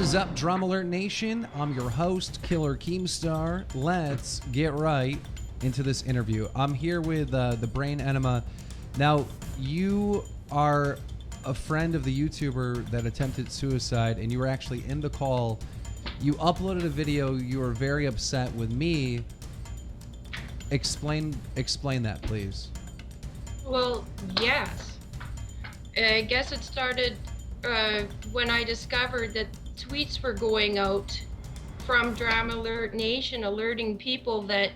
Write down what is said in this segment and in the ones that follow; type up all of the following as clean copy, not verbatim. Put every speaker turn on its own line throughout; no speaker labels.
is up, Drum Alert Nation? I'm your host, Killer Keemstar. Let's get right into this interview. I'm here with the Brain Enema. Now, you are a friend of the YouTuber that attempted suicide, and you were actually in the call. You uploaded a video. You were very upset with me. Explain that, please.
Well, yes. I guess it started when I discovered that tweets were going out from Drama Alert Nation alerting people that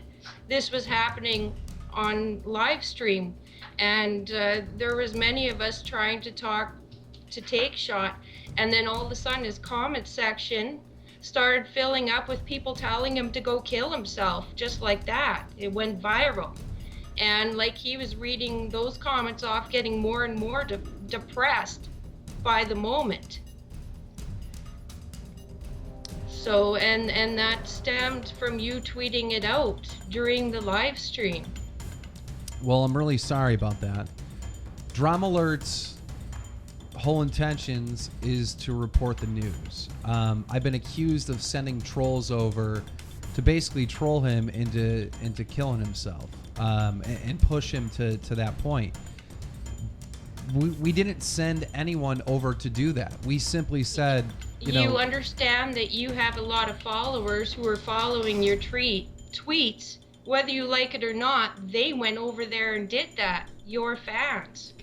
this was happening on live stream, and there was many of us trying to talk to Take Shot, and then all of a sudden his comment section started filling up with people telling him to go kill himself, just like that. It went viral, and like he was reading those comments off, getting more and more depressed by the moment. So, and that stemmed from you tweeting it out during the live stream.
Well, I'm really sorry about that. Drama Alert's whole intentions is to report the news. I've been accused of sending trolls over to basically troll him into killing himself, and push him to that point. We didn't send anyone over to do that. We simply said,
you understand that you have a lot of followers who are following your tweets. Whether you like it or not, they went over there and did that. Your fans.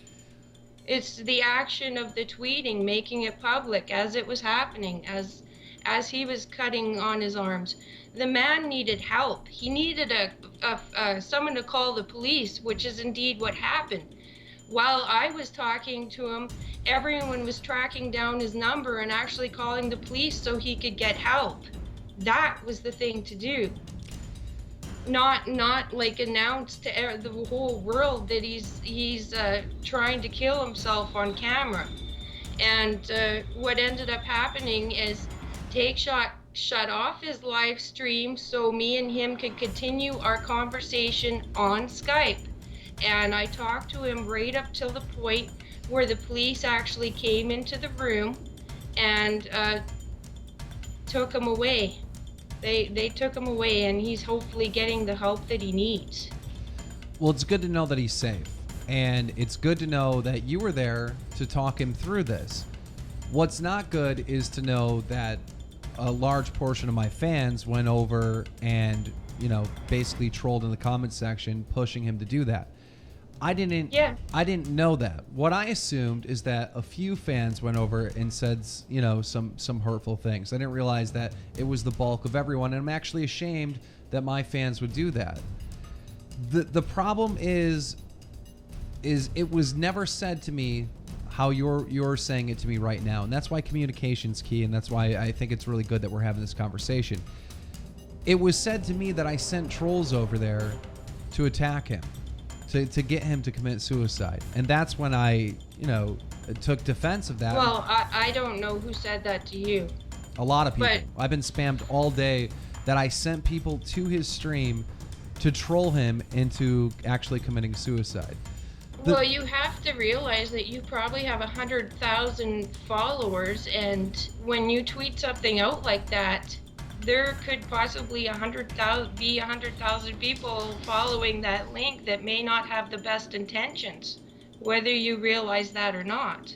It's the action of the tweeting, making it public as it was happening, as he was cutting on his arms. The man needed help. He needed someone to call the police, which is indeed what happened. While I was talking to him, everyone was tracking down his number and actually calling the police so he could get help. That was the thing to do. Not like announce to the whole world that he's trying to kill himself on camera. And what ended up happening is Take Shot shut off his live stream so me and him could continue our conversation on Skype. And I talked to him right up till the point where the police actually came into the room and took him away. They took him away, and he's hopefully getting the help that he needs.
Well, it's good to know that he's safe, and it's good to know that you were there to talk him through this. What's not good is to know that a large portion of my fans went over and, basically trolled in the comment section, pushing him to do that. I didn't know that. What I assumed is that a few fans went over and said, some hurtful things. I didn't realize that it was the bulk of everyone, and I'm actually ashamed that my fans would do that. The problem is it was never said to me how you're saying it to me right now, and that's why communication's key, and that's why I think it's really good that we're having this conversation. It was said to me that I sent trolls over there to attack him. To get him to commit suicide. And that's when I, took defense of that.
Well, I don't know who said that to you.
A lot of people. I've been spammed all day that I sent people to his stream to troll him into actually committing suicide.
Well, you have to realize that you probably have 100,000 followers, and when you tweet something out like that, there could possibly be 100,000 people following that link that may not have the best intentions, whether you realize that or not.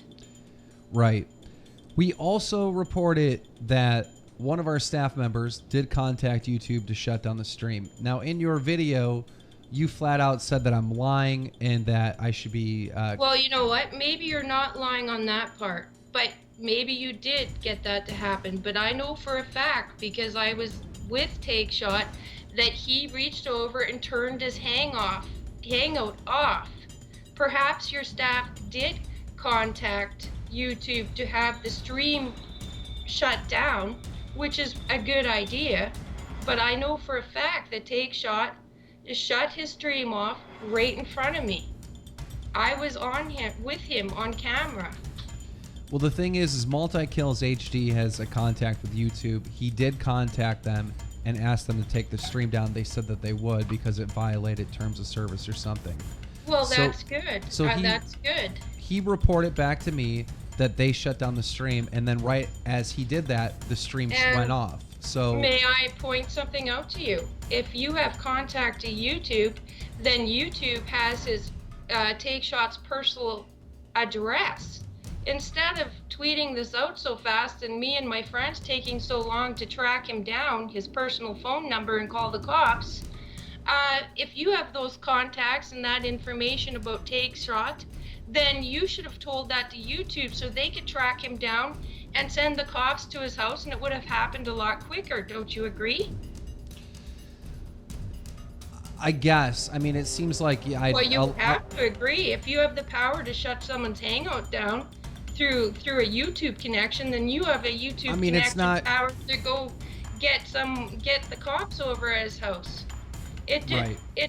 Right. We also reported that one of our staff members did contact YouTube to shut down the stream. Now, in your video, you flat out said that I'm lying and that I should be...
Well, you know what? Maybe you're not lying on that part, but maybe you did get that to happen. But I know for a fact, because I was with Take Shot, that he reached over and turned his hangout off. Perhaps your staff did contact YouTube to have the stream shut down, which is a good idea. But I know for a fact that Take Shot shut his stream off right in front of me. I was with him on camera.
Well, the thing is Multi Kills HD has a contact with YouTube. He did contact them and asked them to take the stream down. They said that they would because it violated terms of service or something.
Well, that's good.
So
that's good.
He reported back to me that they shut down the stream, and then right as he did that, the stream
And
went off. So
may I point something out to you? If you have contacted YouTube, then YouTube has his Take Shot's personal address. Instead of tweeting this out so fast and me and my friends taking so long to track him down, his personal phone number, and call the cops, if you have those contacts and that information about Take Shot, then you should have told that to YouTube so they could track him down and send the cops to his house, and it would have happened a lot quicker. Don't you agree?
I guess. I mean, it seems like
Well, you have to agree. If you have the power to shut someone's hangout down through a YouTube connection, then you have a YouTube connection power to go get the cops over at his house. It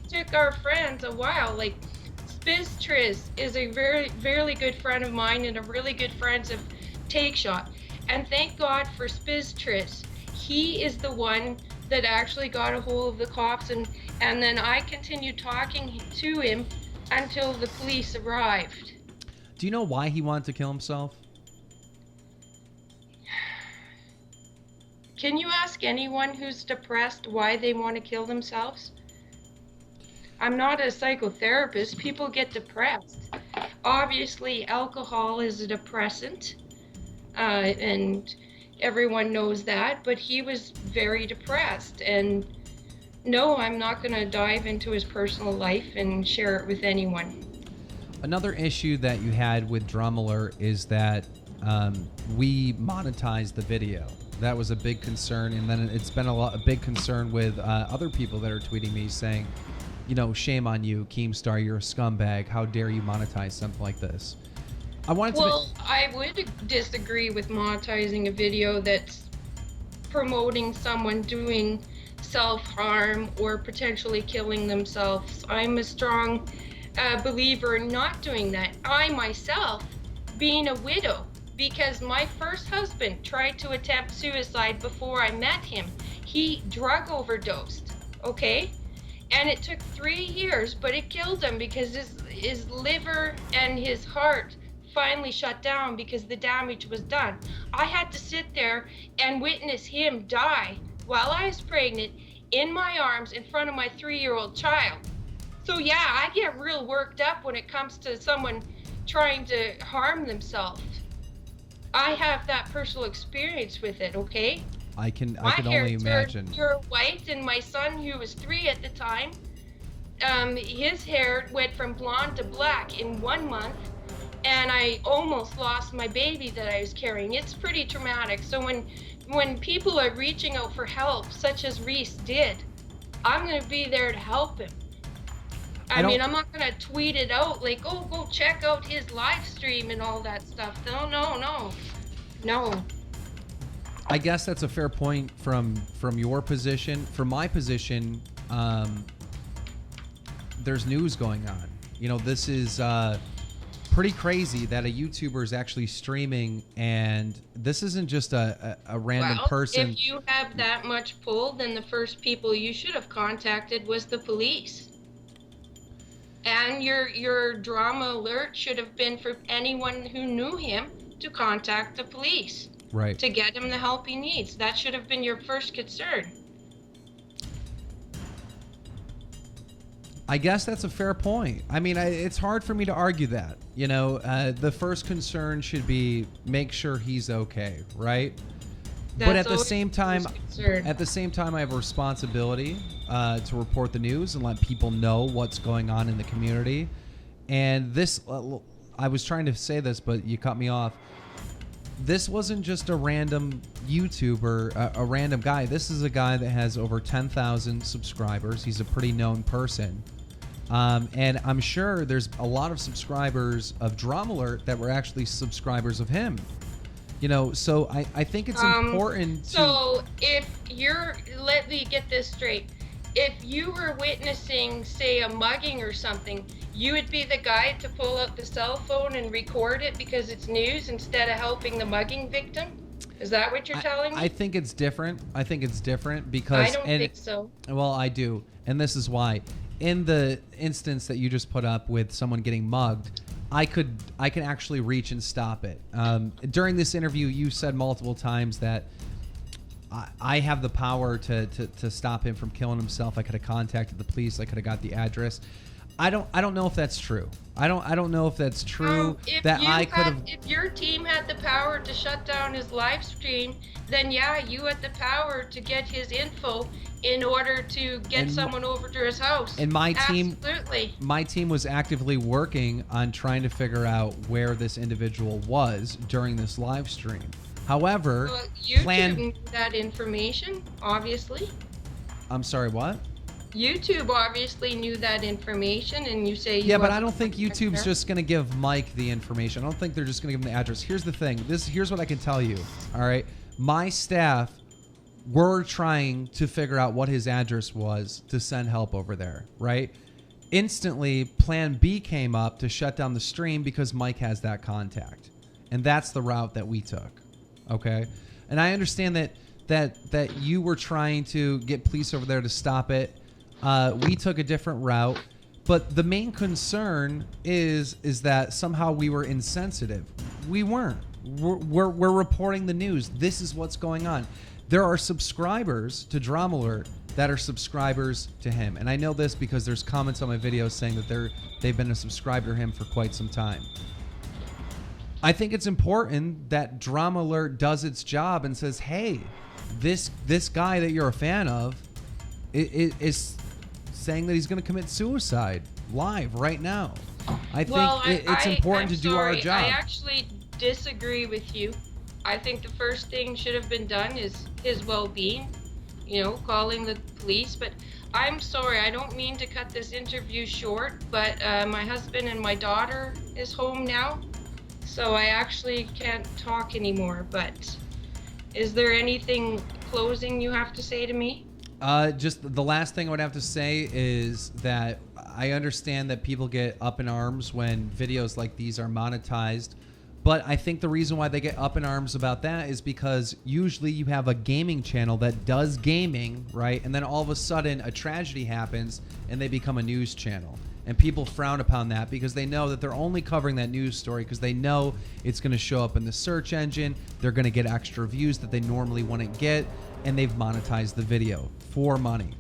took our friends a while. Like Spiz is a very good friend of mine and a really good friend of Take Shot. And thank God for Spiz. He is the one that actually got a hold of the cops, and then I continued talking to him until the police arrived.
Do you know why he wanted to kill himself?
Can you ask anyone who's depressed why they want to kill themselves? I'm not a psychotherapist. People get depressed. Obviously, alcohol is a depressant, and everyone knows that, but he was very depressed. And no, I'm not going to dive into his personal life and share it with anyone.
Another issue that you had with Drum Alert is that we monetized the video. That was a big concern, and then it's been a big concern with other people that are tweeting me saying, you know, shame on you, Keemstar, you're a scumbag. How dare you monetize something like this? I would
disagree with monetizing a video that's promoting someone doing self-harm or potentially killing themselves. I'm a strong believer in not doing that. I myself, being a widow, because my first husband tried to attempt suicide before I met him. He drug overdosed, okay? And it took 3 years, but it killed him because his liver and his heart finally shut down because the damage was done. I had to sit there and witness him die while I was pregnant in my arms in front of my 3-year-old child. So yeah, I get real worked up when it comes to someone trying to harm themselves. I have that personal experience with it, okay?
I can only imagine.
You're white, and my son, who was 3 at the time, his hair went from blonde to black in 1 month, and I almost lost my baby that I was carrying. It's pretty traumatic. So when people are reaching out for help, such as Reese did, I'm going to be there to help him. I mean, I'm not going to tweet it out like, oh, go check out his live stream and all that stuff. No.
I guess that's a fair point from your position. From my position, there's news going on. You know, this is pretty crazy that a YouTuber is actually streaming, and this isn't just a random person.
If you have that much pull, then the first people you should have contacted was the police. And your drama alert should have been for anyone who knew him to contact the police.
Right.
To get him the help he needs. That should have been your first concern.
I guess that's a fair point. I mean, it's hard for me to argue that. You know, the first concern should be make sure he's okay, right? But at the same time, I have a responsibility to report the news and let people know what's going on in the community. And this, I was trying to say this, but you cut me off. This wasn't just a random YouTuber, a random guy. This is a guy that has over 10,000 subscribers. He's a pretty known person. And I'm sure there's a lot of subscribers of Drum Alert that were actually subscribers of him. You know, so I think it's important to...
So let me get this straight. If you were witnessing, say, a mugging or something, you would be the guy to pull out the cell phone and record it because it's news instead of helping the mugging victim? Is that what you're telling me?
I think it's different. Because...
I don't think so.
Well, I do. And this is why. In the instance that you just put up with someone getting mugged, I can actually reach and stop it. During this interview, you said multiple times that I have the power to stop him from killing himself. I could have contacted the police. I could have got the address. I don't know if that's true. I don't know if that's true.
If your team had the power to shut down his live stream, then yeah, you had the power to get his info in order to get someone over to his house.
And my
Absolutely.
my team was actively working on trying to figure out where this individual was during this live stream. However,
well, YouTube knew that information, obviously.
I'm sorry, what?
YouTube obviously knew that information, and you say
yeah, but I don't think YouTube's just going to give Mike the information. I don't think they're just going to give him the address. Here's the thing. Here's what I can tell you. All right, my staff were trying to figure out what his address was to send help over there. Right. Instantly, Plan B came up to shut down the stream because Mike has that contact, and that's the route that we took. Okay, and I understand that you were trying to get police over there to stop it. We took a different route, but the main concern is that somehow we were insensitive. We weren't. We're reporting the news. This is what's going on. There are subscribers to Drama Alert that are subscribers to him, and I know this because there's comments on my videos saying that they've been a subscriber to him for quite some time. I think it's important that Drama Alert does its job and says, hey, this guy that you're a fan of is saying that he's going to commit suicide live right now. I think it's important to do our job.
I actually disagree with you. I think the first thing should have been done is his well-being, calling the police. But I'm sorry, I don't mean to cut this interview short, but my husband and my daughter is home now, so I actually can't talk anymore. But is there anything closing you have to say to me?
Just the last thing I would have to say is that I understand that people get up in arms when videos like these are monetized, but I think the reason why they get up in arms about that is because usually you have a gaming channel that does gaming, right? And then all of a sudden a tragedy happens and they become a news channel. And people frown upon that because they know that they're only covering that news story because they know it's going to show up in the search engine. They're going to get extra views that they normally wouldn't get, and they've monetized the video for money.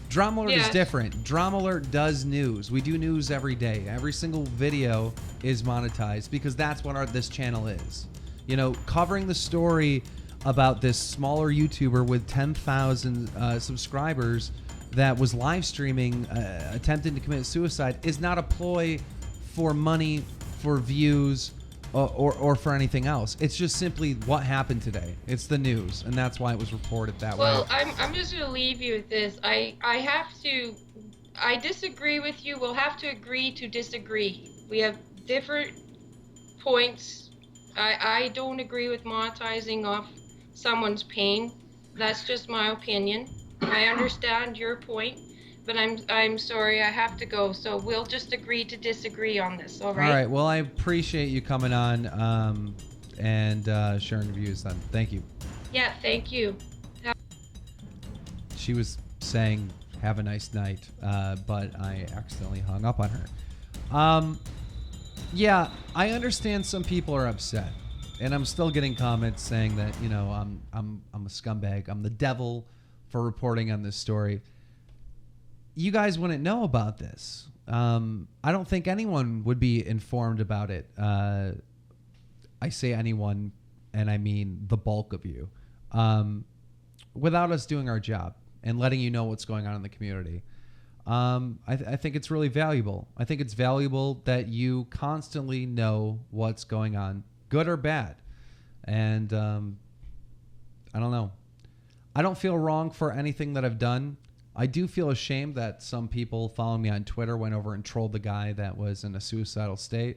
Drama Alert is different. Drama Alert does news. We do news every day. Every single video is monetized because that's what this channel is. Covering the story about this smaller YouTuber with 10,000 subscribers that was live streaming, attempting to commit suicide, is not a ploy for money, for views, or for anything else. It's just simply what happened today. It's the news, and that's why it was reported that way.
Well, I'm just going to leave you with this. I disagree with you. We'll have to agree to disagree. We have different points. I don't agree with monetizing off someone's pain. That's just my opinion. I understand your point, but I'm sorry, I have to go. So we'll just agree to disagree on this, all right?
All right. Well, I appreciate you coming on and sharing your views then. Thank you.
Yeah, thank you.
She was saying, have a nice night, but I accidentally hung up on her. Yeah, I understand some people are upset. And I'm still getting comments saying that, I'm a scumbag. I'm the devil for reporting on this story. You guys wouldn't know about this. I don't think anyone would be informed about it. I say anyone, and I mean the bulk of you, without us doing our job and letting you know what's going on in the community. I think it's really valuable. I think it's valuable that you constantly know what's going on, good or bad. And I don't know. I don't feel wrong for anything that I've done. I do feel ashamed that some people following me on Twitter went over and trolled the guy that was in a suicidal state.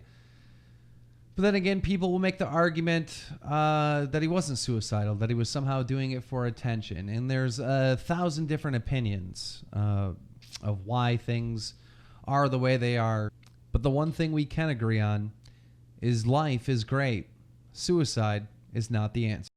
But then again, people will make the argument that he wasn't suicidal, that he was somehow doing it for attention. And there's 1,000 different opinions of why things are the way they are. But the one thing we can agree on is life is great. Suicide is not the answer.